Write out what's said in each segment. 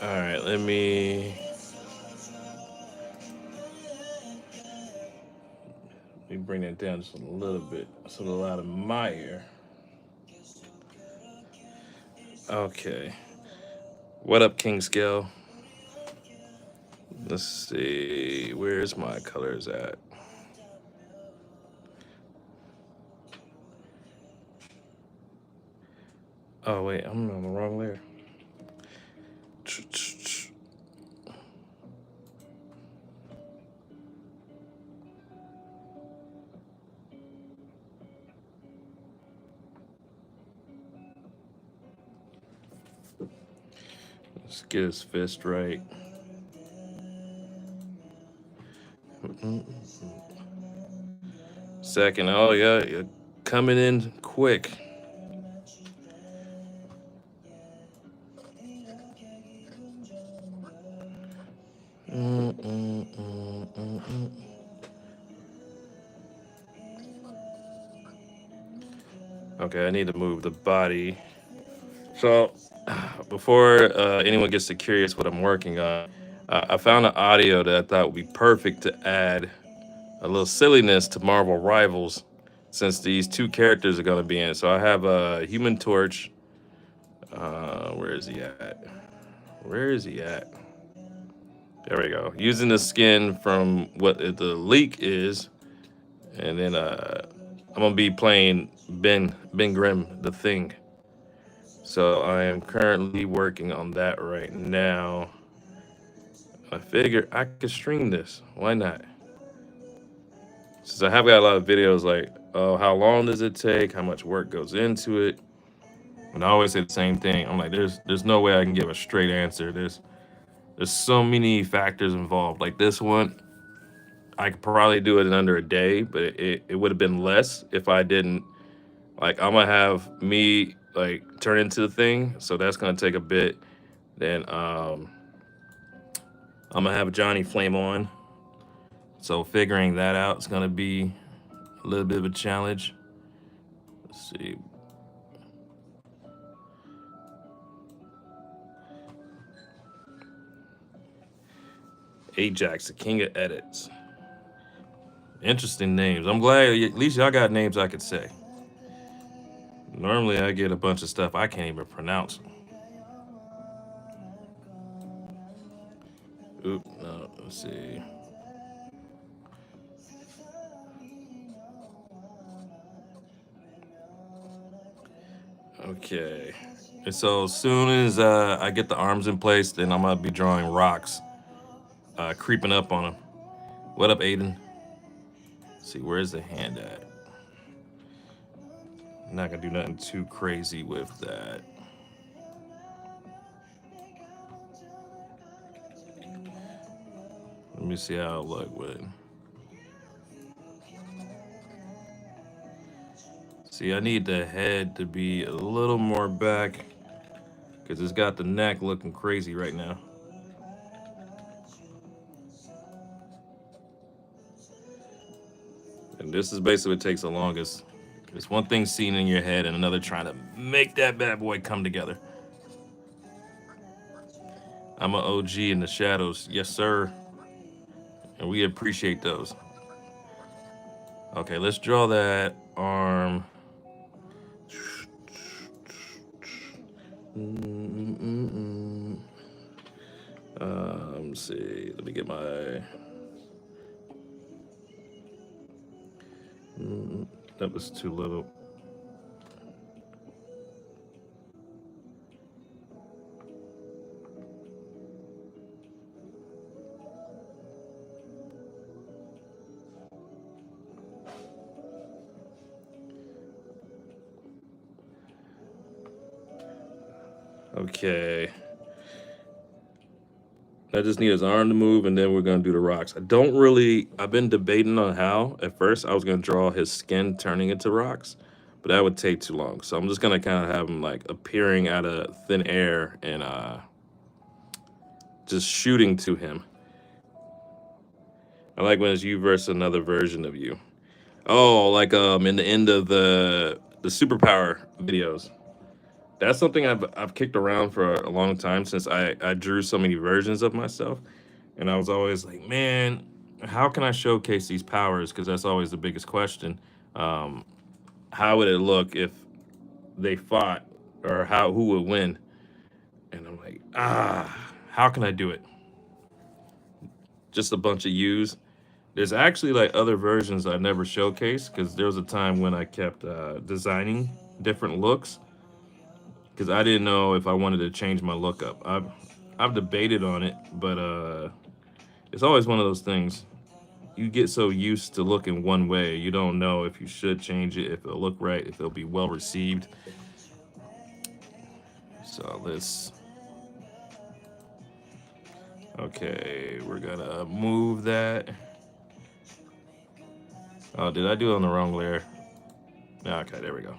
All right, let me bring that down just a little bit so the light of my ear. Okay. What up, King Scale? Let's see. Where's my colors at? Oh wait, I'm on the wrong layer. Let's get his fist right. Second. Oh yeah, you're coming in quick. Okay, I need to move the body. So, before anyone gets too curious what I'm working on, I found an audio that I thought would be perfect to add a little silliness to Marvel Rivals, since these two characters are going to be in it. So I have a Human Torch. Where is he at? Where is he at? There we go. Using the skin from what the leak is, and then I'm gonna be playing Ben Grimm, the Thing. So I am currently working on that right now. I figure I could stream this. Why not? Since I have got a lot of videos like, oh, how long does it take? How much work goes into it? And I always say the same thing. I'm like, there's no way I can give a straight answer. There's so many factors involved. Like this one, I could probably do it in under a day, but it would have been less if I didn't. Like I'm gonna have me like turn into the thing, so that's gonna take a bit. Then I'm gonna have Johnny flame on. So figuring that out is gonna be a little bit of a challenge. Let's see. Ajax, the king of edits. Interesting names. I'm glad at least y'all got names I could say. Normally I get a bunch of stuff I can't even pronounce. Oop, no, let's see. Okay. And so as soon as I get the arms in place, then I'm gonna be drawing rocks, creeping up on them. What up, Aiden? Let's see, where's the hand at? I'm not gonna do nothing too crazy with that. Let me see how it look with. See, I need the head to be a little more back because it's got the neck looking crazy right now. And this is basically what takes the longest. It's one thing seeing in your head and another trying to make that bad boy come together. I'm an OG in the shadows, yes sir, and we appreciate those. Okay, let's draw that arm. Let's see. Let me get my. That was too little. Okay. I just need his arm to move, and then we're gonna do the rocks. I don't really. I've been debating on how. At first, I was gonna draw his skin turning into rocks, but that would take too long. So I'm just gonna kind of have him like appearing out of thin air and just shooting to him. I like when it's you versus another version of you. Oh, like in the end of the superpower videos. That's something I've kicked around for a long time since I drew so many versions of myself, and I was always like, man, how can I showcase these powers? Because that's always the biggest question. Um, how would it look if they fought, or how who would win? And I'm like, how can I do it? Just a bunch of U's. There's actually like other versions I never showcased because there was a time when I kept designing different looks because I didn't know if I wanted to change my look up. I've debated on it, but it's always one of those things. You get so used to looking one way, you don't know if you should change it, if it'll look right, if it'll be well received. So let's. Okay, we're gonna move that. Oh, did I do it on the wrong layer? Okay, there we go.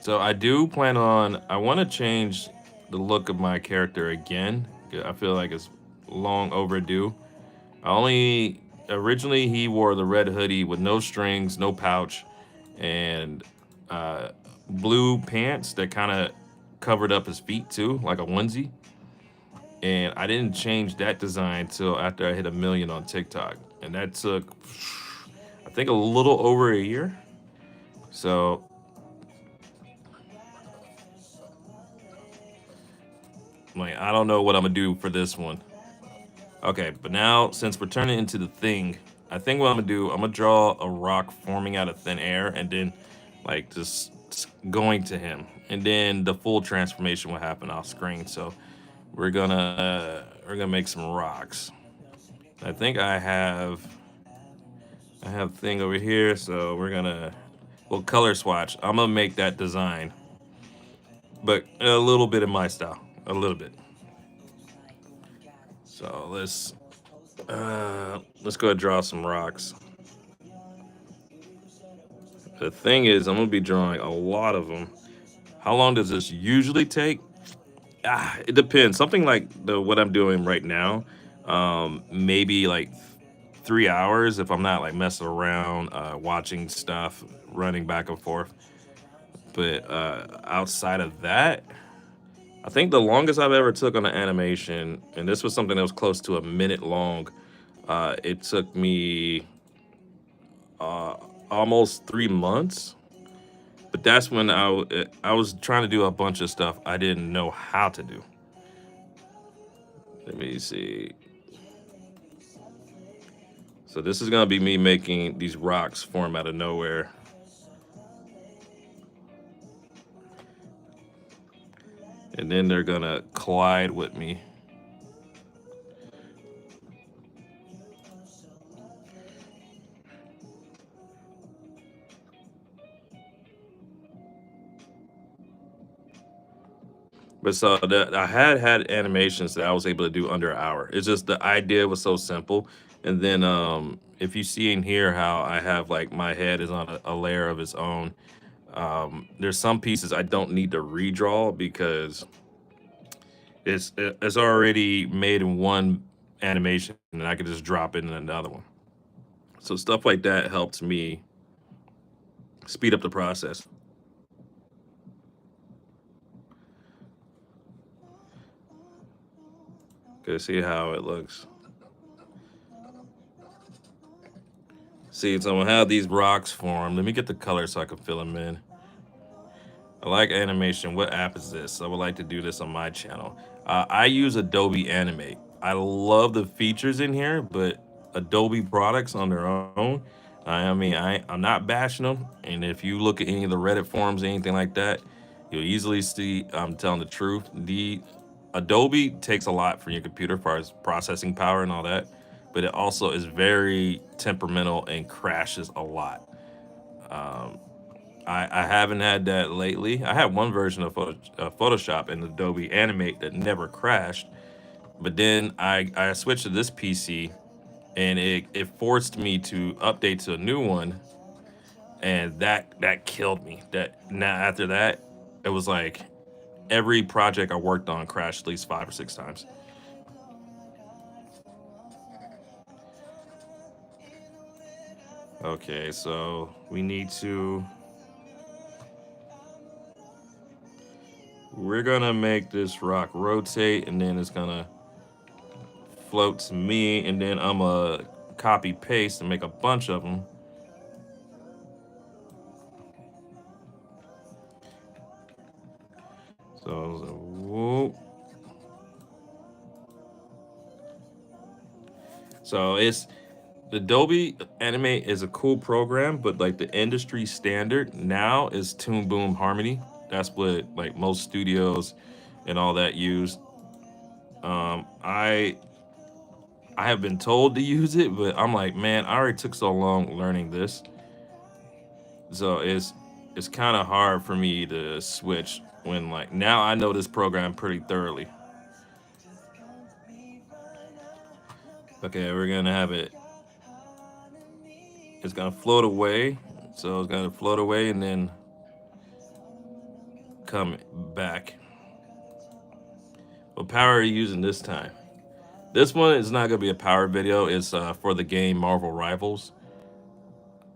So I do plan on. I want to change the look of my character again. I feel like it's long overdue. I only originally he wore the red hoodie with no strings, no pouch, and uh, blue pants that kind of covered up his feet too, like a onesie. And I didn't change that design till after I hit 1 million on TikTok, and that took I think a little over a year. So like I don't know what I'm gonna do for this one. Okay, but now since we're turning into the thing, I think what I'm gonna do, I'm gonna draw a rock forming out of thin air and then like just going to him. And then the full transformation will happen off screen. So we're gonna make some rocks. I think I have thing over here, so we'll color swatch. I'm gonna make that design, but a little bit in my style. A little bit. So let's go ahead and draw some rocks. The thing is, I'm gonna be drawing a lot of them. How long does this usually take? It depends. Something like the what I'm doing right now, maybe like 3 hours if I'm not like messing around, watching stuff, running back and forth. But outside of that, I think the longest I've ever took on an animation, and this was something that was close to a minute long. It took me uh, almost 3 months. But that's when I was trying to do a bunch of stuff I didn't know how to do. Let me see. So this is gonna be me making these rocks form out of nowhere, and then they're gonna collide with me. But so I had animations that I was able to do under an hour. It's just the idea was so simple. And then if you see in here how I have like my head is on a layer of its own. There's some pieces I don't need to redraw because it's already made in one animation and I could just drop it in another one. So stuff like that helps me speed up the process. Okay, see how it looks. See, so I'm gonna have these rocks form. Let me get the color so I can fill them in. I like animation. What app is this? I would like to do this on my channel. I use Adobe Animate. I love the features in here, but Adobe products on their own, I'm not bashing them. And if you look at any of the Reddit forums, anything like that, you'll easily see I'm telling the truth. The Adobe takes a lot from your computer as far as processing power and all that, but it also is very temperamental and crashes a lot. Um, I haven't had that lately. I had one version of Photoshop and Adobe Animate that never crashed, but then I switched to this PC and it forced me to update to a new one, and that killed me. That now after that, it was like every project I worked on crashed at least 5 or 6 times. Okay, so we need to. we're gonna make this rock rotate, and then it's gonna float to me, and then I'm gonna copy paste and make a bunch of them. So whoop. So it's Adobe Animate is a cool program, but like the industry standard now is Toon Boom Harmony. That's what like most studios and all that use. I have been told to use it, but I'm like, man, I already took so long learning this, so it's kind of hard for me to switch when like now I know this program pretty thoroughly. Okay, we're gonna have it. It's gonna float away, so it's gonna float away and then come back. What power are you using this time? This one is not gonna be a power video. It's for the game Marvel Rivals.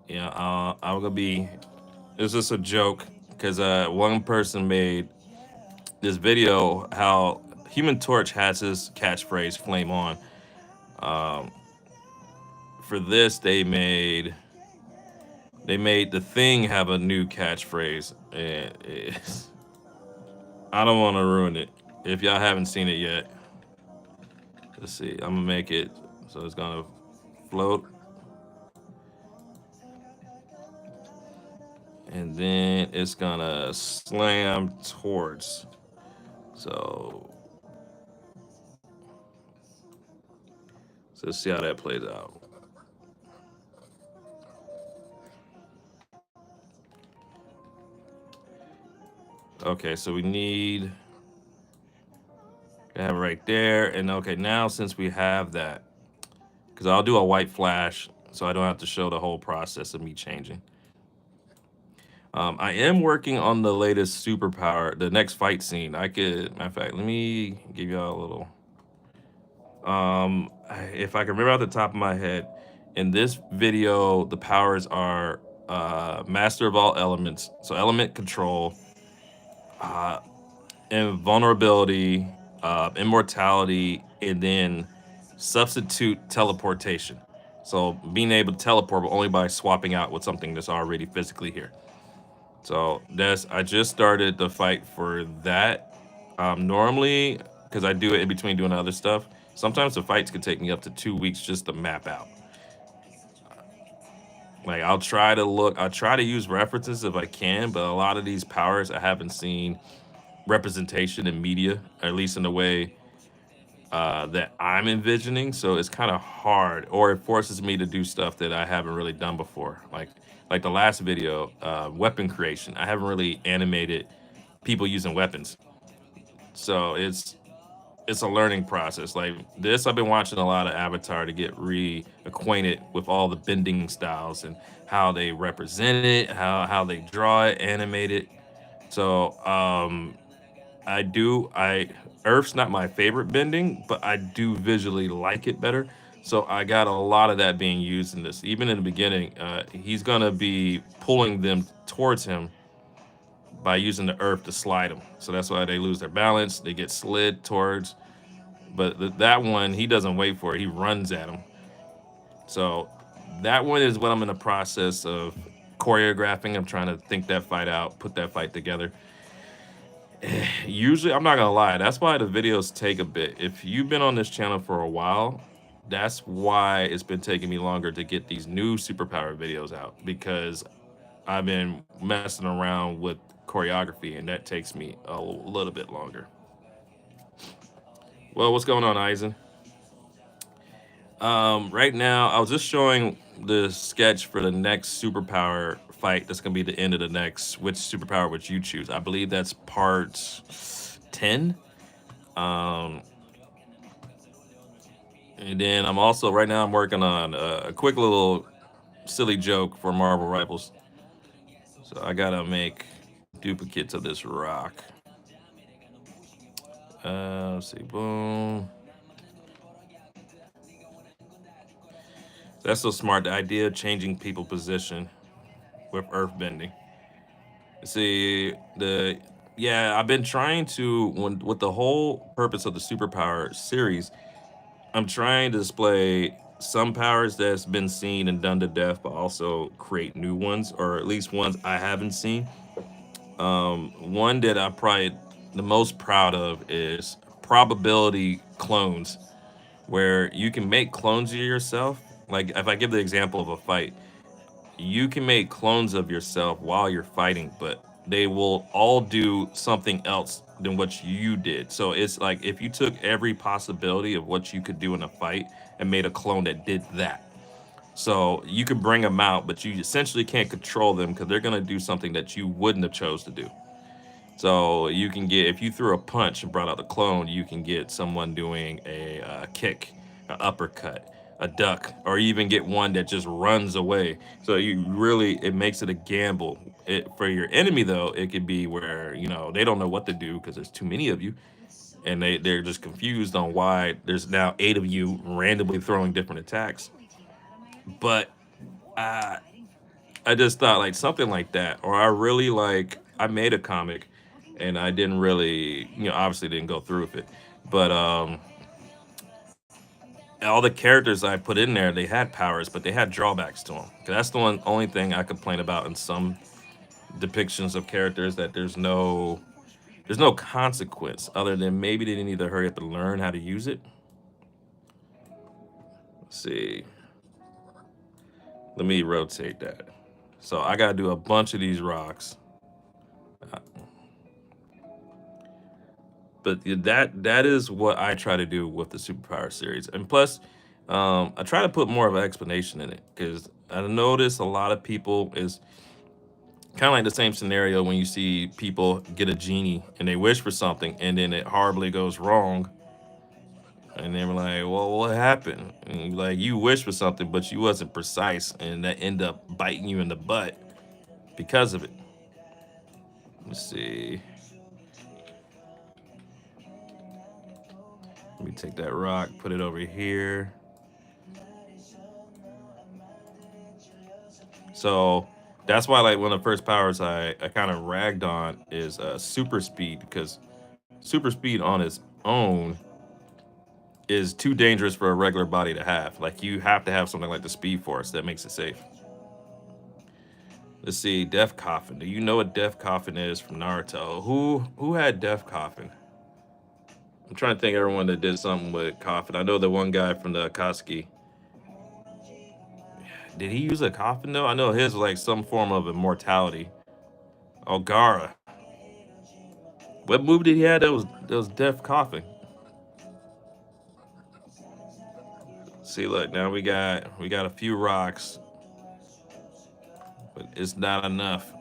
Yeah, I'm gonna be. It's just a joke because one person made this video how Human Torch has his catchphrase "Flame On." Um, for this, they made the Thing have a new catchphrase, and I don't want to ruin it. If y'all haven't seen it yet, let's see. I'm gonna make it so it's gonna float, and then it's gonna slam towards. So, so let's see how that plays out. Okay, so we need to have it right there, and okay, now since we have that, because I'll do a white flash, so I don't have to show the whole process of me changing. I am working on the latest superpower, the next fight scene. Matter of fact, let me give y'all a little. If I can remember off the top of my head, in this video, the powers are Master of all elements, so element control, uh, invulnerability, immortality, and then substitute teleportation. So being able to teleport, but only by swapping out with something that's already physically here. So that's I just started the fight for that. Normally, because I do it in between doing other stuff, sometimes the fights could take me up to 2 weeks just to map out. Like I'll try to use references if I can, but a lot of these powers I haven't seen representation in media, or at least in the way that I'm envisioning. So it's kind of hard, or it forces me to do stuff that I haven't really done before. Like the last video, weapon creation. I haven't really animated people using weapons, so it's a learning process. Like this, I've been watching a lot of Avatar to get reacquainted with all the bending styles and how they represent it, how they draw it, animate it. So I do. Earth's not my favorite bending, but I do visually like it better. So I got a lot of that being used in this. Even in the beginning, he's gonna be pulling them towards him by using the earth to slide them. So that's why they lose their balance. They get slid towards. But that one, he doesn't wait for it. He runs at him. So that one is what I'm in the process of choreographing. I'm trying to think that fight out, put that fight together. Usually, I'm not gonna lie, that's why the videos take a bit. If you've been on this channel for a while, that's why it's been taking me longer to get these new superpower videos out, because I've been messing around with choreography, and that takes me a little bit longer. Well, what's going on, Eisen? Right now, I was just showing the sketch for the next superpower fight. That's gonna be the end of the next. Which superpower would you choose? I believe that's part 10. Um, and then I'm also right now I'm working on a quick little silly joke for Marvel Rivals. So I gotta make duplicates of this rock. Let's see, boom. That's so smart. The idea of changing people position with earth bending. See the Yeah, I've been trying to with the whole purpose of the superpower series. I'm trying to display some powers that's been seen and done to death, but also create new ones, or at least ones I haven't seen. One that I'm probably the most proud of is probability clones, where you can make clones of yourself. Like if I give the example of a fight, you can make clones of yourself while you're fighting, but they will all do something else than what you did. So it's like if you took every possibility of what you could do in a fight and made a clone that did that. So you could bring them out, but you essentially can't control them because they're going to do something that you wouldn't have chose to do. So you can get if you threw a punch and brought out the clone, you can get someone doing a kick, an uppercut, a duck, or even get one that just runs away. So you really it makes it a gamble. For your enemy though, it could be where they don't know what to do because there's too many of you, and they're just confused on why there's now eight of you randomly throwing different attacks. But uh, I just thought like something like that, or I really like I made a comic, and I didn't really, obviously didn't go through with it, but all the characters I put in there, they had powers, but they had drawbacks to them. That's the only thing I complain about in some depictions of characters that there's no consequence other than maybe they didn't either hurry up and learn how to use it. Let's see, let me rotate that. So I gotta do a bunch of these rocks. But that is what I try to do with the superpower series, and plus, I try to put more of an explanation in it because I notice a lot of people is kind of like the same scenario when you see people get a genie and they wish for something and then it horribly goes wrong, and they're like, "Well, what happened?" And like you wish for something, but you wasn't precise, and that end up biting you in the butt because of it. Let's see. Let me take that rock, put it over here. So that's why, like, one of the first powers I kind of ragged on is super speed because super speed on its own is too dangerous for a regular body to have. Like, you have to have something like the Speed Force that makes it safe. Let's see, Death Coffin. Do you know what Death Coffin is from Naruto? Who had Death Coffin? I'm trying to think of everyone that did something with Coffin. I know the one guy from the Akatsuki. Did he use a coffin though? I know his was like some form of immortality. Oh, Gara. What movie did he have that was Death Coffin? See, look, now we got a few rocks, but it's not enough.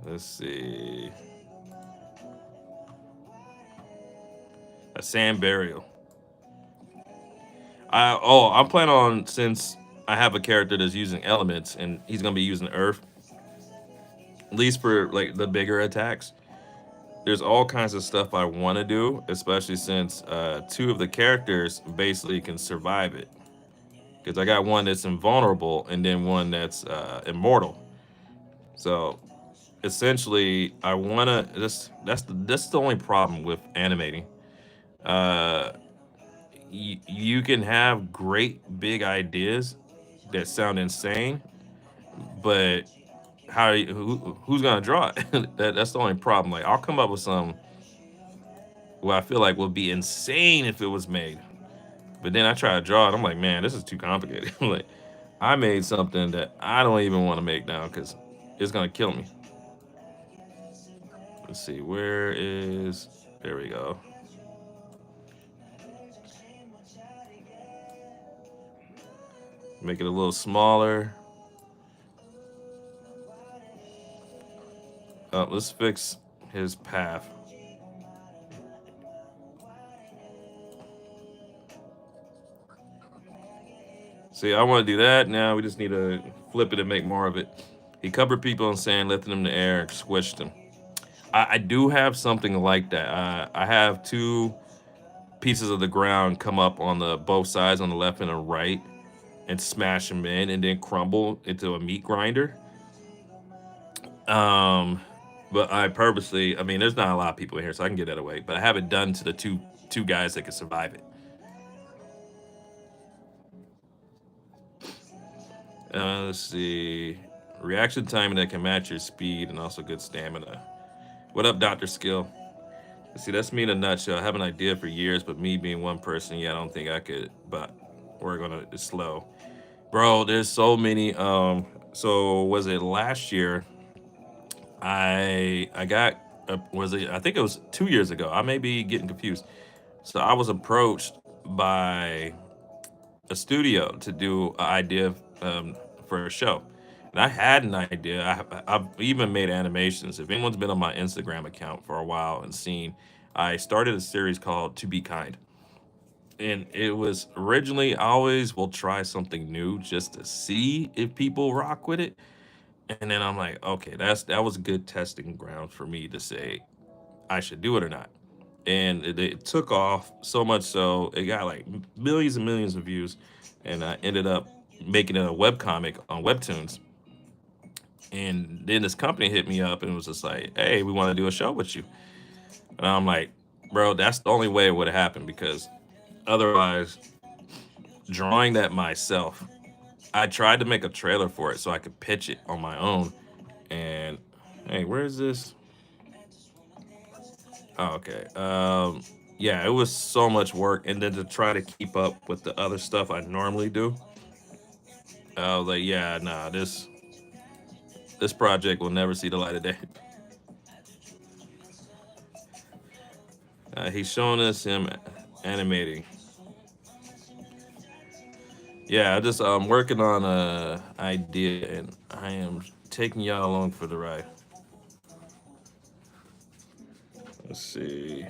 Let's see. A sand burial. I'm planning on, since I have a character that's using elements and he's gonna be using earth, at least for like the bigger attacks. There's all kinds of stuff I want to do, especially since two of the characters basically can survive it. Because I got one that's invulnerable and then one that's immortal. So essentially, I wanna. That's the only problem with animating. Uh, you can have great big ideas that sound insane, but who's gonna draw it? That's the only problem. Like I'll come up with some what I feel like would be insane if it was made, but then I try to draw it. I'm like, man, this is too complicated. Like I made something that I don't even want to make now because it's gonna kill me. Let's see, where is? There we go. Make it a little smaller. Let's fix his path. See, I want to do that. Now we just need to flip it and make more of it. He covered people in sand, lifted them in the air, and squished them. I do have something like that. I have two pieces of the ground come up on the both sides, on the left and the right, and smash them in, and then crumble into a meat grinder. Um, but I purposely, I mean, there's not a lot of people in here, so I can get that away. But I have it done to the two guys that can survive it. Let's see, reaction timing that can match your speed and also good stamina. What up, Doctor Skill? See, that's me in a nutshell. I have an idea for years, but me being one person, yeah, I don't think I could. But we're gonna it's slow, bro. There's so many. So was it last year? I got was it? I think it was 2 years ago. I may be getting confused. So I was approached by a studio to do an idea for a show. And I had an idea. I've even made animations. If anyone's been on my Instagram account for a while and seen, I started a series called To Be Kind. And it was originally, I always will try something new just to see if people rock with it. And then I'm like, okay, that was a good testing ground for me to say I should do it or not. And it took off so much so it got like millions and millions of views, and I ended up making it a web comic on Webtoons. And then this company hit me up and was just like, "Hey, we want to do a show with you." And I'm like, "Bro, that's the only way it would have happened because otherwise, drawing that myself, I tried to make a trailer for it so I could pitch it on my own. And hey, where is this? Oh, okay. Yeah, it was so much work, and then to try to keep up with the other stuff I normally do, I was like, yeah, nah, this project will never see the light of day. He's showing us him animating. Yeah, I just I'm working on a idea, and I am taking y'all along for the ride. Let's see.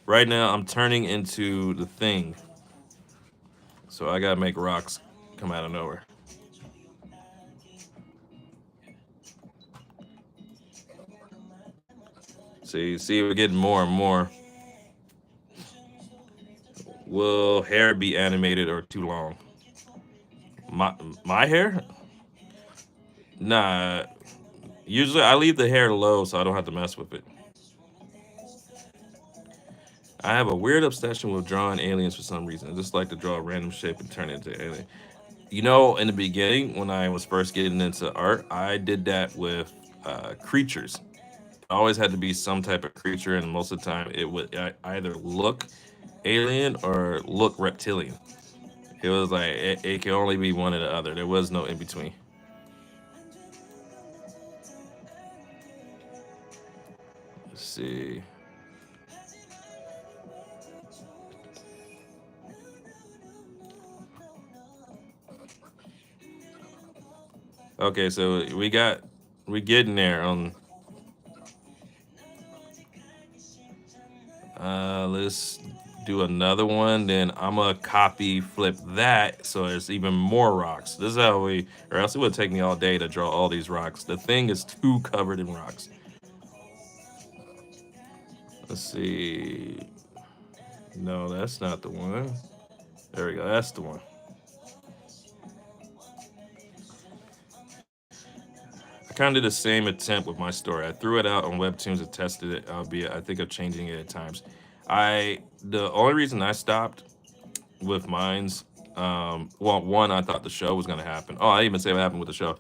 Right now, I'm turning into the thing, so I gotta make rocks come out of nowhere. See, we're getting more and more. Will hair be animated or too long? My my hair? Nah. Usually I leave the hair low so I don't have to mess with it. I have a weird obsession with drawing aliens for some reason. I just like to draw a random shape and turn it into an alien. You know, in the beginning, when I was first getting into art, I did that with creatures. It always had to be some type of creature, and most of the time it would either look alien or look reptilian. It was like it could only be one or the other. There was no in between. Let's see. Okay, so we getting there on. Let's do another one. Then I'm gonna copy flip that so there's even more rocks. This is how we, or else it would take me all day to draw all these rocks. The thing is too covered in rocks. Let's see. No, that's not the one. There we go. That's the one. I kind of did the same attempt with my story. I threw it out on Webtoons and tested it. Albeit, I think of changing it at times. The only reason I stopped with mines. Well, one, I thought the show was gonna happen. Oh, I didn't even say what happened with the show.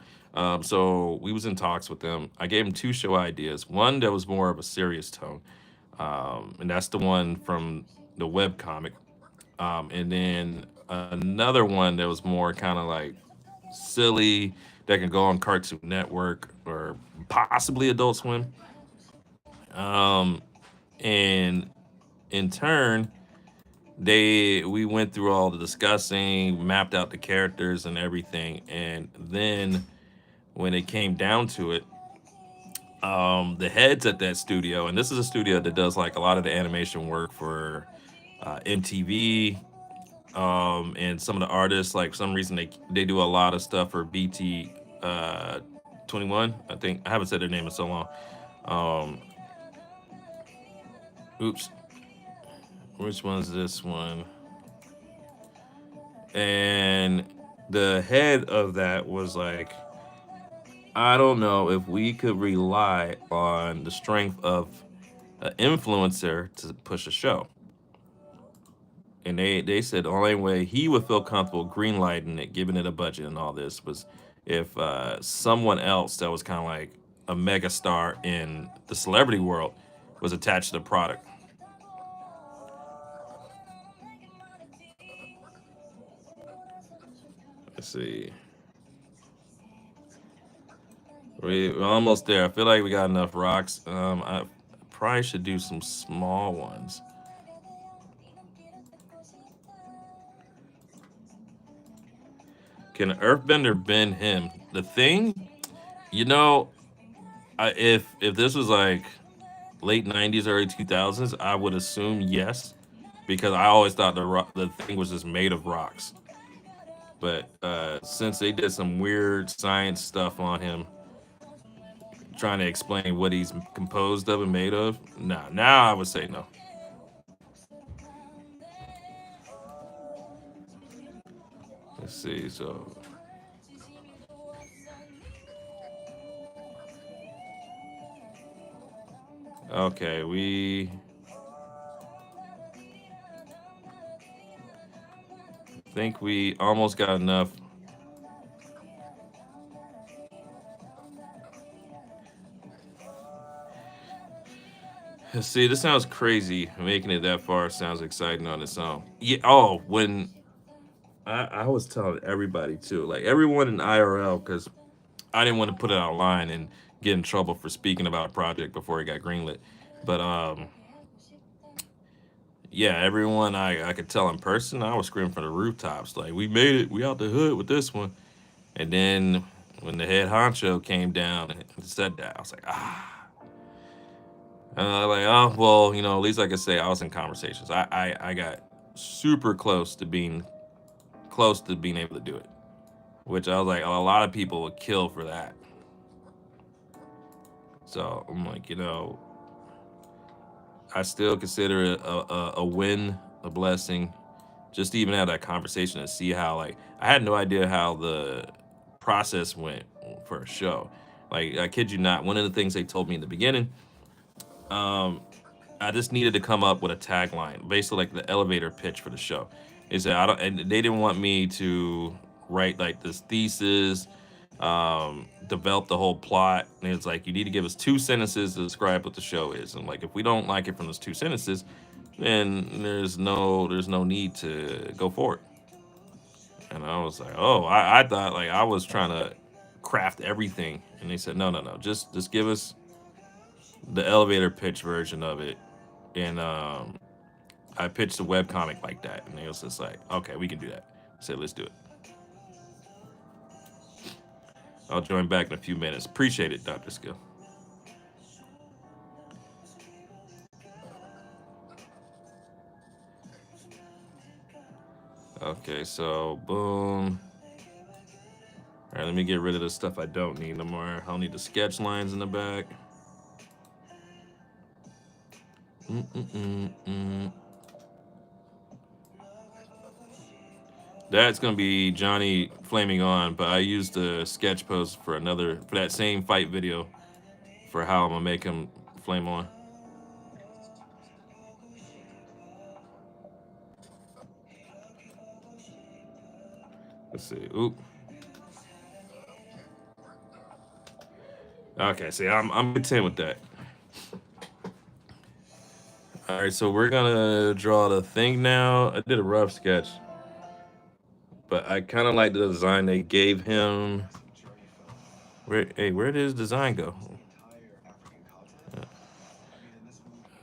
So we was in talks with them. I gave them two show ideas. One that was more of a serious tone, and that's the one from the web comic. And then another one that was more kind of like silly that can go on Cartoon Network or possibly Adult Swim. Um, and in turn, we went through all the discussing, mapped out the characters and everything, and then when it came down to it, the heads at that studio, and this is a studio that does like a lot of the animation work for MTV, and some of the artists, like for some reason they do a lot of stuff for BT 21. I think I haven't said their name in so long. Um, oops, which one's this one? And the head of that was like, I don't know if we could rely on the strength of an influencer to push a show. And they said the only way he would feel comfortable greenlighting it, giving it a budget and all this, was if someone else that was kind of like a mega star in the celebrity world was attached to the product. Let's see. We're almost there. I feel like we got enough rocks. I probably should do some small ones. Can an Earthbender bend him? The thing, you know, if this was like late '90s, early 2000s, I would assume yes, because I always thought the thing was just made of rocks. But since they did some weird science stuff on him, trying to explain what he's composed of and made of, nah, now I would say no. Let's see. So okay, we think we almost got enough. See, this sounds crazy. Making it that far sounds exciting on its own. Yeah. Oh, when I was telling everybody too, like everyone in IRL, because I didn't want to put it online and get in trouble for speaking about a project before it got greenlit. But yeah, everyone I could tell in person, I was screaming from the rooftops, like we made it, we out the hood with this one. And then when the head honcho came down and said that, I was like, ah. Like, oh well, at least I could say I was in conversations. I got super close to being able to do it, which I was like, a lot of people would kill for that. So I'm like, I still consider it a win, a blessing, just to even have that conversation and see how, like, I had no idea how the process went for a show. Like, I kid you not, one of the things they told me in the beginning, um, I just needed to come up with a tagline, basically like the elevator pitch for the show. They said I don't, and they didn't want me to write like this thesis, develop the whole plot. And it's like you need to give us 2 sentences to describe what the show is. And like if we don't like it from those 2 sentences, then there's no need to go forward. And I was like, oh, I thought like I was trying to craft everything, and they said no, just give us the elevator pitch version of it, and I pitched a web comic like that, and it was just like, okay, we can do that. I said, let's do it. I'll join back in a few minutes. Appreciate it, Dr. Skill. Okay, so boom. All right, let me get rid of the stuff I don't need no more. I'll need the sketch lines in the back. Mm-mm-mm-mm. That's gonna be Johnny flaming on, but I used the sketch post for that same fight video for how I'm gonna make him flame on. Let's see. Oop. Okay, see, I'm content with that. All right, so we're gonna draw the thing now. I did a rough sketch, but I kind of like the design they gave him. Where did his design go?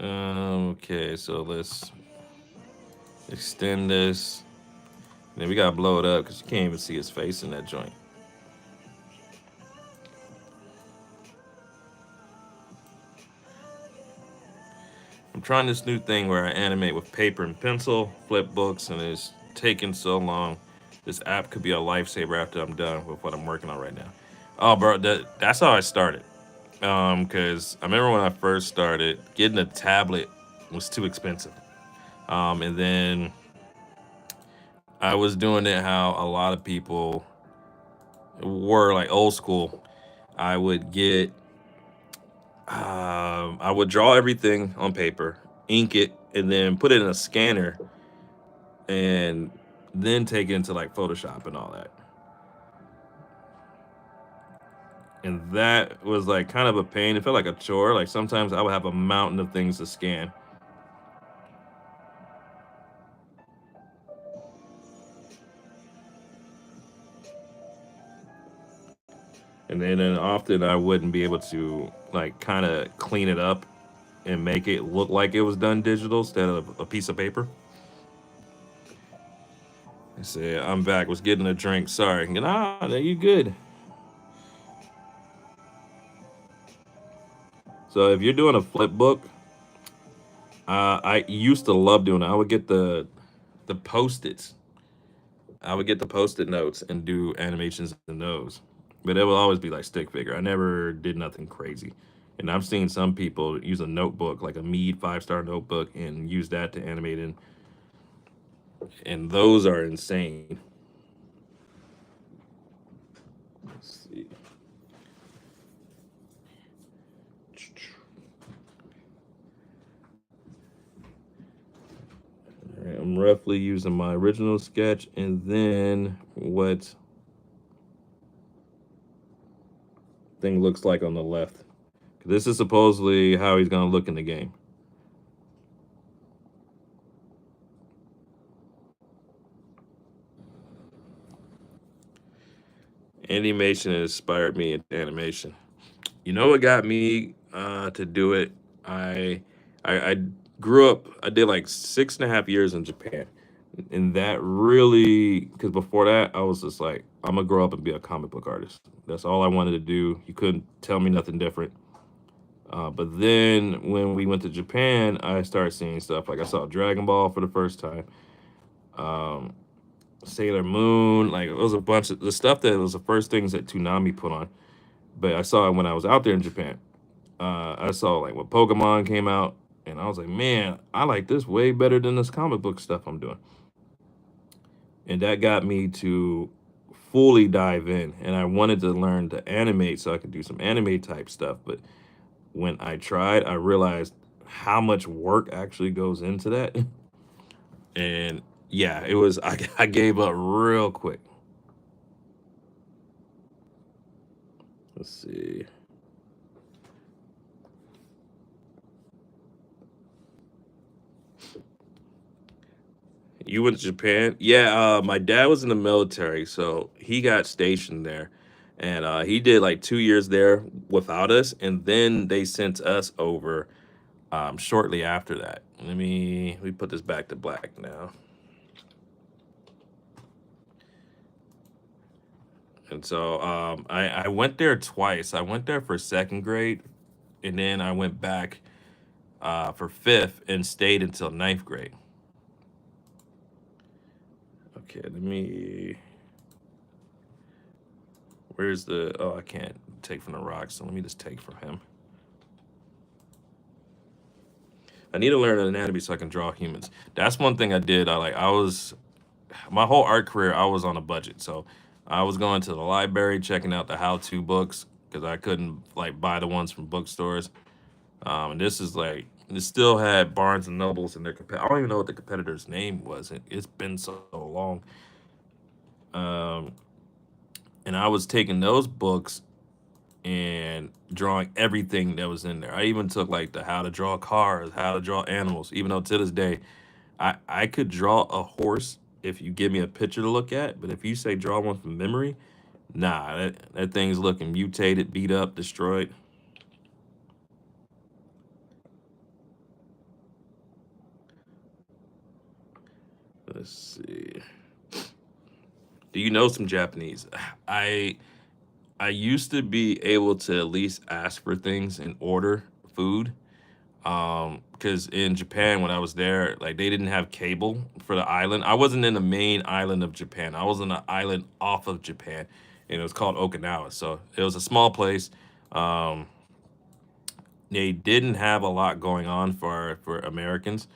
Okay, so let's extend this. Then we gotta blow it up because you can't even see his face in that joint. I'm trying this new thing where I animate with paper and pencil, flip books, and it's taking so long. This app could be a lifesaver after I'm done with what I'm working on right now. Oh, bro, that's how I started. Because I remember when I first started, getting a tablet was too expensive. And then I was doing it how a lot of people were like old school. I would get I would draw everything on paper, ink it, and then put it in a scanner, and then take it into like Photoshop and all that. And that was like kind of a pain. It felt like a chore. Like sometimes I would have a mountain of things to scan. And then often I wouldn't be able to like kind of clean it up and make it look like it was done digital instead of a piece of paper. I said, I'm back, was getting a drink. Sorry. Nah, you good. So if you're doing a flip book, I used to love doing it. I would get the post-its. I would get the post-it notes and do animations in those. But it will always be like stick figure. I never did nothing crazy. And I've seen some people use a notebook, like a Mead 5-star notebook, and use that to animate in, and those are insane. Let's see. All right, I'm roughly using my original sketch and then what thing looks like on the left. This is supposedly how he's gonna look in the game. Animation inspired me into animation. You know what got me to do it? I, I grew up. I did like 6.5 years in Japan, and that really because before that I was just like I'm gonna grow up and be a comic book artist. That's all I wanted to do. You couldn't tell me nothing different. But then when we went to Japan, I started seeing stuff like I saw Dragon Ball for the first time, um, Sailor Moon. Like it was a bunch of the stuff that was the first things that Toonami put on. But I saw it when I was out there in Japan. I saw like when Pokemon came out, and I was like, man, I like this way better than this comic book stuff I'm doing. And that got me to fully dive in. And I wanted to learn to animate so I could do some anime type stuff. But when I tried, I realized how much work actually goes into that. And yeah, it was, I gave up real quick. Let's see. You went to Japan? Yeah, my dad was in the military, so he got stationed there. And he did like 2 years there without us, and then they sent us over shortly after that. Let me put this back to black now. And so I went there twice. I went there for second grade, and then I went back for fifth and stayed until ninth grade. Okay, let me. Where's the? Oh, I can't take from the rock, so let me just take from him. I need to learn anatomy so I can draw humans. That's one thing I did. I was my whole art career. I was on a budget, so I was going to the library checking out the how-to books because I couldn't like buy the ones from bookstores. And this is like it still had Barnes and Nobles in their. I don't even know what the competitor's name was. It's been so long. Um, and I was taking those books and drawing everything that was in there. I even took like the how to draw cars, how to draw animals, even though to this day I could draw a horse if you give me a picture to look at, but if you say draw one from memory, nah, that thing's looking mutated, beat up, destroyed. Let's see. Do you know some Japanese? I I used to be able to at least ask for things and order food. Because in Japan when I was there, like they didn't have cable for the island. I wasn't in the main island of Japan. I was on an island off of Japan, and it was called Okinawa. So it was a small place. Um, they didn't have a lot going on for Americans,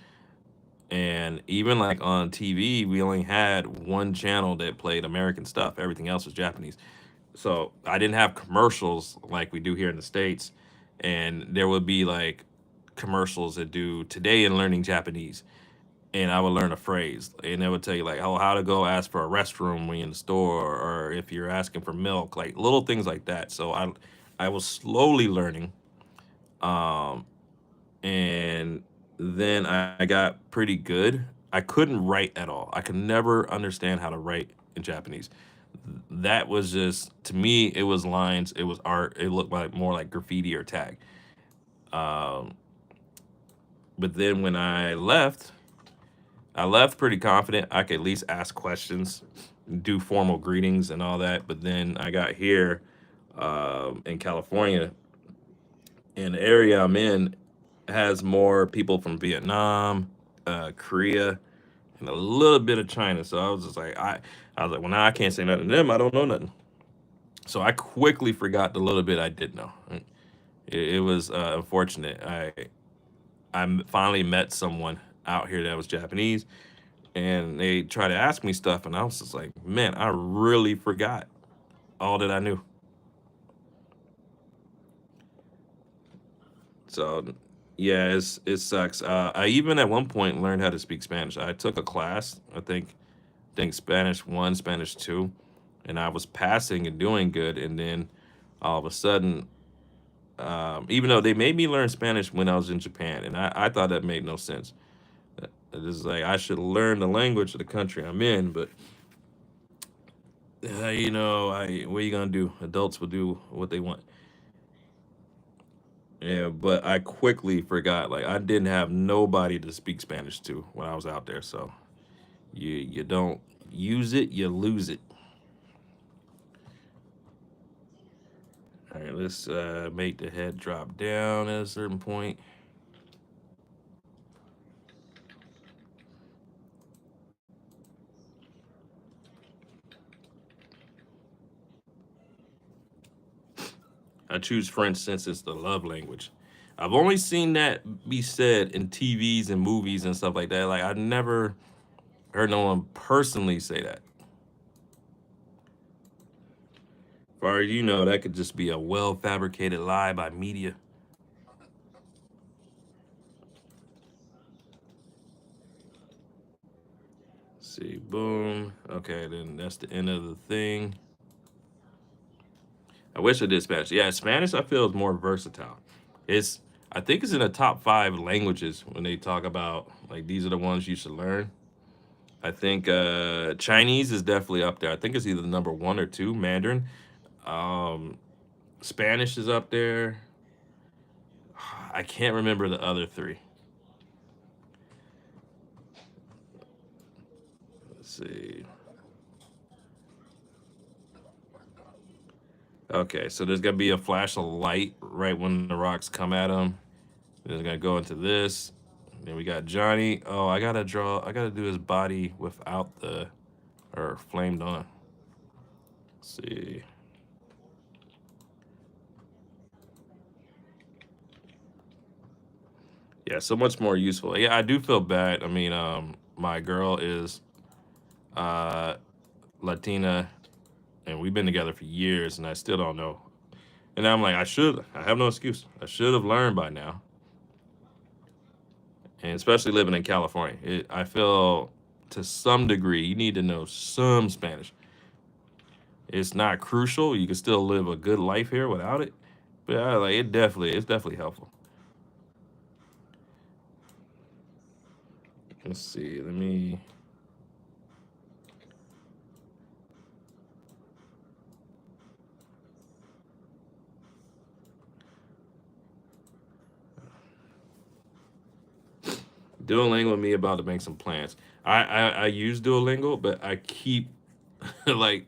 and even like on TV, we only had one channel that played American stuff. Everything else was Japanese. So I didn't have commercials like we do here in the States. And there would be like commercials that do today in learning Japanese. And I would learn a phrase. And it would tell you like, oh, how to go ask for a restroom when you're in the store, or if you're asking for milk, like little things like that. So I was slowly learning. Um, and then I got pretty good. I couldn't write at all. I could never understand how to write in Japanese. That was just, to me, it was lines, it was art. It looked like more like graffiti or tag. Um, but then when I left pretty confident. I could at least ask questions, do formal greetings and all that. But then I got here in California, and the area I'm in has more people from Vietnam, Korea, and a little bit of China. So I was just like, I was like, well, now I can't say nothing to them. I don't know nothing. So I quickly forgot the little bit I did know. It was unfortunate. Finally met someone out here that was Japanese, and they tried to ask me stuff, and I was just like, man, I really forgot all that I knew. So yeah, it sucks. I even at one point learned how to speak Spanish. I took a class, I think Spanish one, Spanish two, and I was passing and doing good. And then all of a sudden, even though they made me learn Spanish when I was in Japan, and I thought that made no sense. It is like I should learn the language of the country I'm in, but what are you gonna do? Adults will do what they want. Yeah, but I quickly forgot. Like I didn't have nobody to speak Spanish to when I was out there. So you don't use it, you lose it. All right, let's make the head drop down at a certain point. I choose French since it's the love language. I've only seen that be said in TVs and movies and stuff like that. Like I never heard no one personally say that. As far as you know, that could just be a well fabricated lie by media. See, boom. Okay, then that's the end of the thing. I wish I did Spanish. Yeah, Spanish I feel is more versatile. It's I think it's in the top five languages when they talk about like these are the ones you should learn. I think Chinese is definitely up there. I think it's either the number one or two. Mandarin. Um, Spanish is up there. I can't remember the other three. Let's see. Okay, so there's gonna be a flash of light right when the rocks come at him. Then it's gonna go into this. Then we got Johnny. Oh, I gotta draw. I gotta do his body without the or flamed on. Let's see. Yeah, so much more useful. Yeah, I do feel bad. I mean, my girl is uh Latina, and we've been together for years, and I still don't know. And I'm like, I should. I have no excuse. I should have learned by now. And especially living in California, I feel to some degree you need to know some Spanish. It's not crucial. You can still live a good life here without it. But like it's definitely helpful. Let's see. Let me. Duolingo with me about to make some plans. I use Duolingo, but I keep like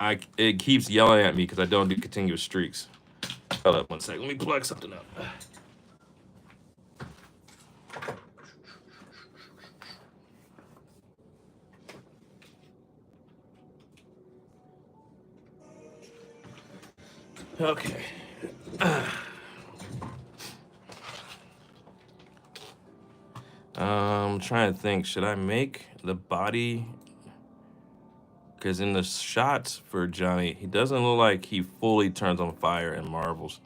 I it keeps yelling at me because I don't do continuous streaks. Hold up one second. Let me plug something up. Okay. I'm trying to think. Should I make the body? Because in the shots for Johnny, he doesn't look like he fully turns on fire and marvels.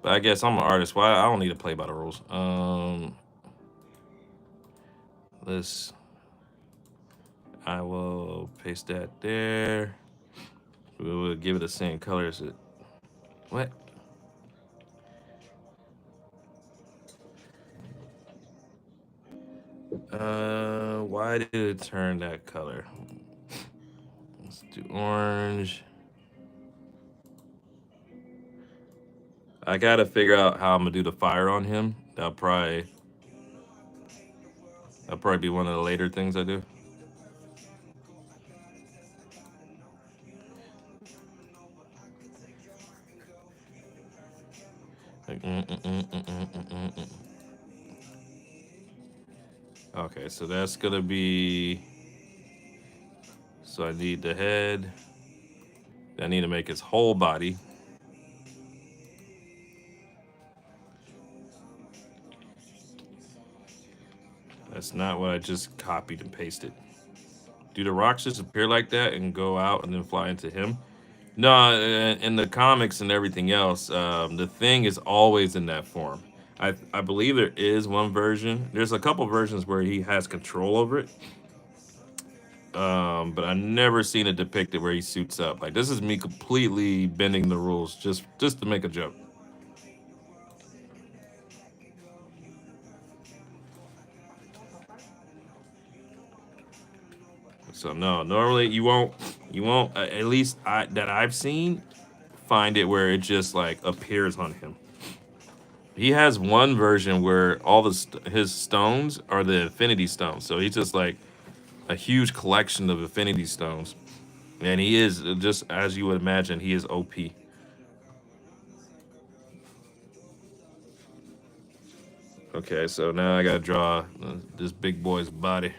But I guess I'm an artist. Why I don't need to play by the rules. Let's. I will paste that there. We will give it the same color as it. What? Why did it turn that color? Let's do orange. I gotta figure out how I'm gonna do the fire on him. That'll probably be one of the later things I do. Like, Okay, so that's gonna be. So I need the head. I need to make his whole body. That's not what I just copied and pasted. Do the rocks just appear like that and go out and then fly into him? No, in the comics and everything else, the thing is always in that form. I believe there is one version. There's a couple versions where he has control over it, but I never seen it depicted where he suits up. Like this is me completely bending the rules just to make a joke. So no, normally you won't at least that I've seen find it where it just like appears on him. He has one version where all his stones are the infinity stones. So he's just like a huge collection of infinity stones. And he is just as you would imagine, he is OP. Okay, so now I gotta draw this big boy's body.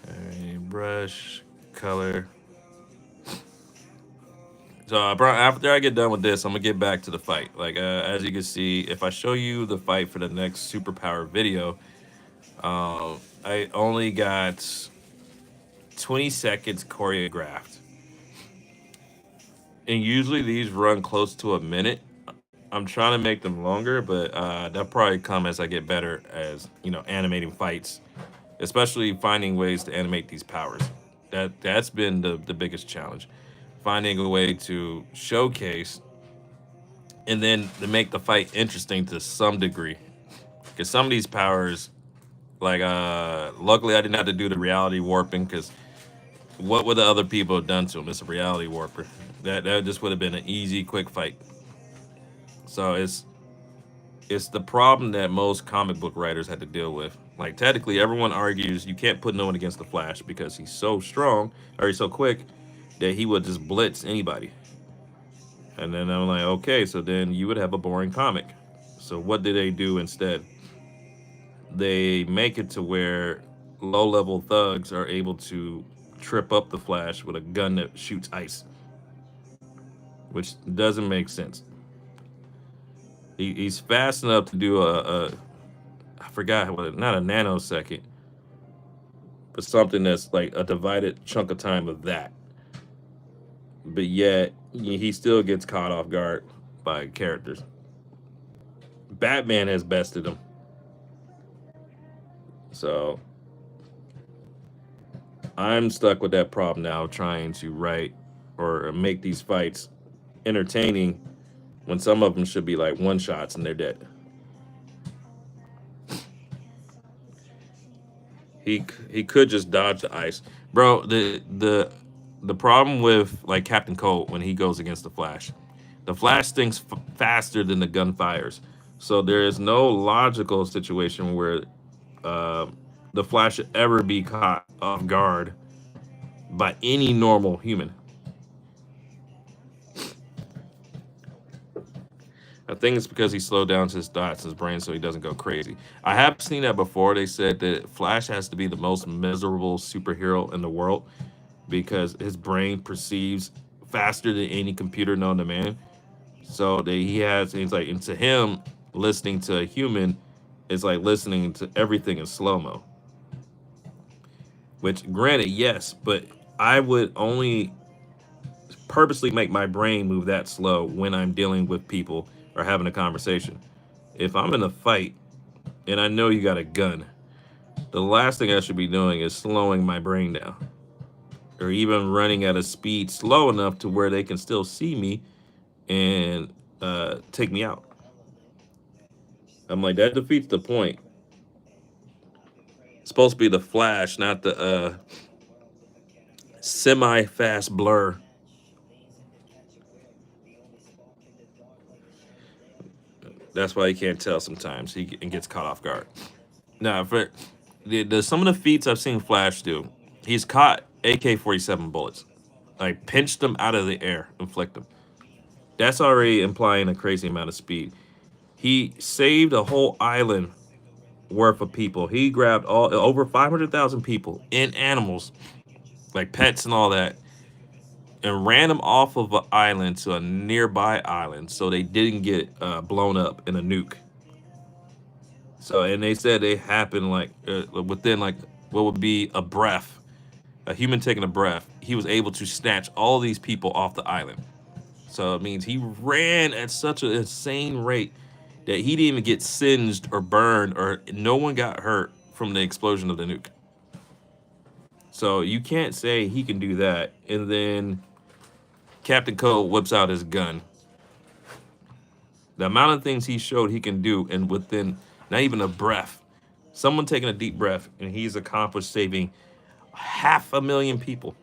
Alright, brush, color. So after I get done with this, I'm gonna get back to the fight. Like as you can see, if I show you the fight for the next superpower video, I only got 20 seconds choreographed, and usually these run close to a minute. I'm trying to make them longer, but that'll probably come as I get better as animating fights, especially finding ways to animate these powers. That's been the biggest challenge, finding a way to showcase and then to make the fight interesting to some degree. Because some of these powers, like luckily I didn't have to do the reality warping because what would the other people have done to him? It's a reality warper. That just would have been an easy, quick fight. So it's the problem that most comic book writers had to deal with. Like technically, everyone argues you can't put no one against the Flash because he's so strong or he's so quick that he would just blitz anybody. And then I'm like, okay, so then you would have a boring comic. So what do they do instead? They make it to where low-level thugs are able to trip up the Flash with a gun that shoots ice, which doesn't make sense. He's fast enough to do a I forgot what, not a nanosecond, but something that's like a divided chunk of time of that. But yet he still gets caught off guard by characters. Batman has bested him. So I'm stuck with that problem now, trying to write or make these fights entertaining when some of them should be like one shots and they're dead. He could just dodge the ice, bro. The problem with like Captain Cold when he goes against the Flash thinks faster than the gun fires. So there is no logical situation where uh, the Flash should ever be caught off guard by any normal human. I think it's because he slowed down his thoughts, his brain, so he doesn't go crazy. I have seen that before. They said that Flash has to be the most miserable superhero in the world because his brain perceives faster than any computer known to man. So that he's like, and to him, listening to a human It's like listening to everything in slow mo. Which, granted, yes, but I would only purposely make my brain move that slow when I'm dealing with people or having a conversation. If I'm in a fight and I know you got a gun, the last thing I should be doing is slowing my brain down or even running at a speed slow enough to where they can still see me and take me out. I'm like, that defeats the point. It's supposed to be the flash, not the semi fast blur. That's why he can't tell sometimes. He gets caught off guard. Now, for some of the feats I've seen Flash do, he's caught AK-47 bullets, like pinched them out of the air, inflict them. That's already implying a crazy amount of speed. He saved a whole island worth of people. He grabbed all over 500,000 people and animals, like pets and all that, and ran them off of an island to a nearby island so they didn't get blown up in a nuke. So, and they said they happened like within like what would be a breath, a human taking a breath. He was able to snatch all these people off the island. So it means he ran at such an insane rate that he didn't even get singed or burned, or no one got hurt from the explosion of the nuke. So you can't say he can do that. And then Captain Cole whips out his gun. The amount of things he showed he can do, and within not even a breath, someone taking a deep breath, and he's accomplished saving 500,000 people.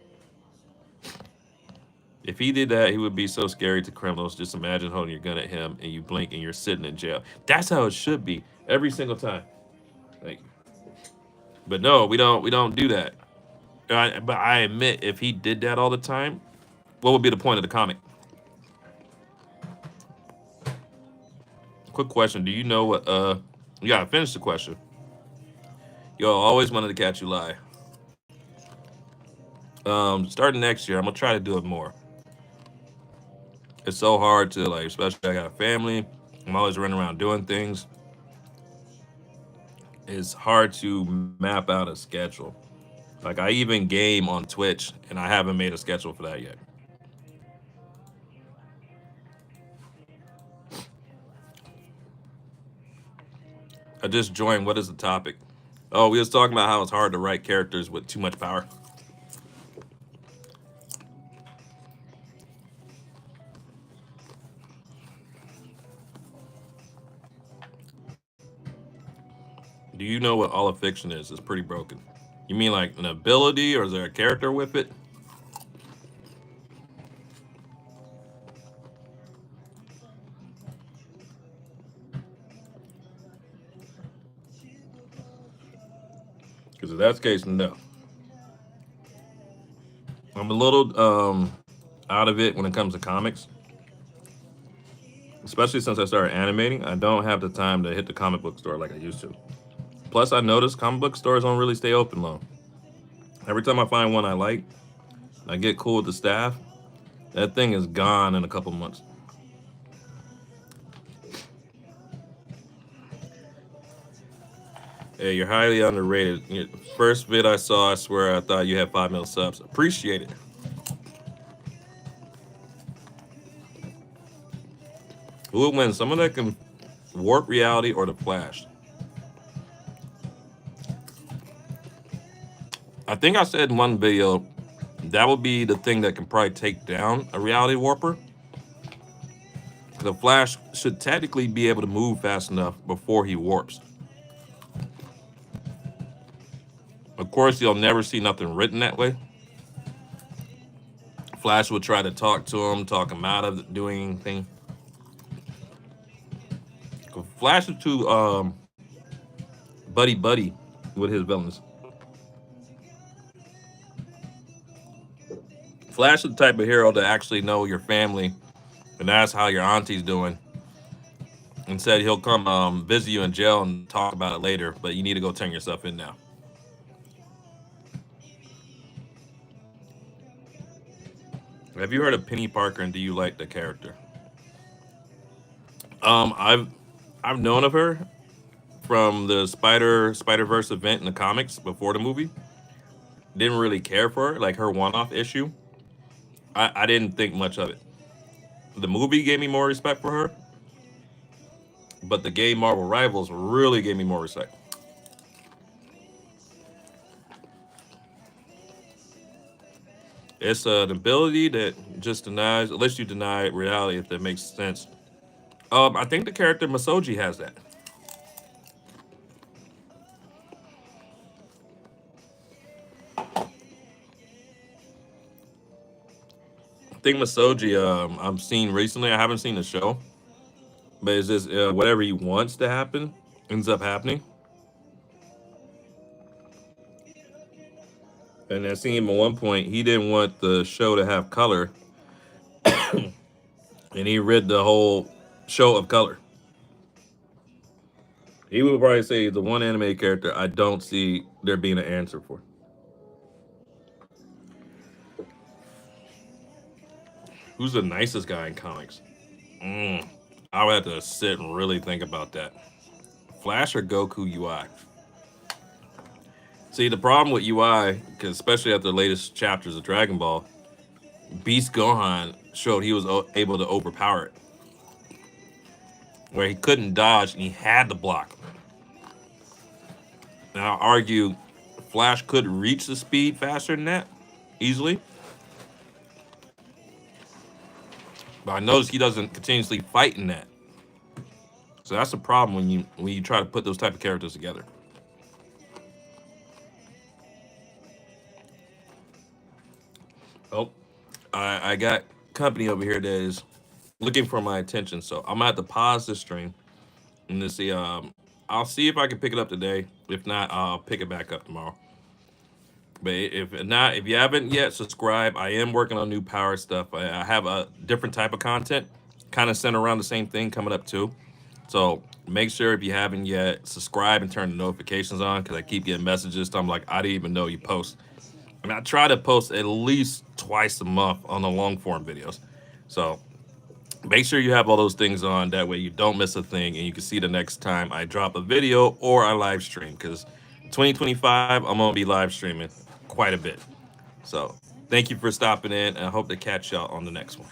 If he did that, he would be so scary to criminals. Just imagine holding your gun at him, and you blink, and you're sitting in jail. That's how it should be every single time. Like, but no, we don't do that. But I admit, if he did that all the time, what would be the point of the comic? Quick question: do you know what? You gotta finish the question. Yo, always wanted to catch you live. Starting next year, I'm gonna try to do it more. It's so hard to like, especially I got a family. I'm always running around doing things. It's hard to map out a schedule. Like I even game on Twitch, and I haven't made a schedule for that yet. I just joined. What is the topic? Oh, we was talking about how it's hard to write characters with too much power. Do you know what all of fiction is? It's pretty broken. You mean like an ability, or is there a character with it? Because if that's the case, no. I'm a little out of it when it comes to comics, especially since I started animating. I don't have the time to hit the comic book store like I used to. Plus, I noticed comic book stores don't really stay open long. Every time I find one I like, I get cool with the staff, that thing is gone in a couple months. Hey, you're highly underrated. First vid I saw, I swear I thought you had 5 mil subs. Appreciate it. Who would win? Someone that can warp reality or the Flash? I think I said in one video that would be the thing that can probably take down a reality warper. The Flash should technically be able to move fast enough before he warps. Of course, you'll never see nothing written that way. Flash would try to talk to him, talk him out of doing anything. Flash is too buddy buddy with his villains. Flash is the type of hero to actually know your family and ask how your auntie's doing. And said he'll come visit you in jail and talk about it later, but you need to go turn yourself in now. Have you heard of Penny Parker, and do you like the character? Um, I've I've known of her from the Spider-Verse event in the comics before the movie. Didn't really care for her, like her one-off issue. I didn't think much of it. The movie gave me more respect for her, but the game Marvel Rivals really gave me more respect. It's an ability that just denies, lets you deny reality if that makes sense. I think the character Masoji has that. I think Masoji, I've seen recently. I haven't seen the show, but it's just whatever he wants to happen ends up happening. And I seen him at one point. He didn't want the show to have color, and he rid the whole show of color. He would probably say the one anime character I don't see there being an answer for. Who's the nicest guy in comics? Mm, I would have to sit and really think about that. Flash or Goku UI? See, the problem with UI, because especially after the latest chapters of Dragon Ball, Beast Gohan showed he was able to overpower it, where he couldn't dodge and he had to block. And I'll argue Flash could reach the speed faster than that easily, but I noticed he doesn't continuously fight in that. So that's the problem when you try to put those type of characters together. Oh, I got company over here that is looking for my attention, so I'm gonna have to pause this stream and to see. I'll see if I can pick it up today. If not, I'll pick it back up tomorrow. But if not, if you haven't yet, subscribe. I am working on new power stuff. I have a different type of content, kind of centered around the same thing coming up too. So make sure if you haven't yet, subscribe and turn the notifications on because I keep getting messages. So I'm like, I didn't even know you post. I mean, I try to post at least twice a month on the long form videos. So make sure you have all those things on. That way you don't miss a thing and you can see the next time I drop a video or I live stream because 2025, I'm going to be live streaming quite a bit. So thank you for stopping in and I hope to catch y'all on the next one.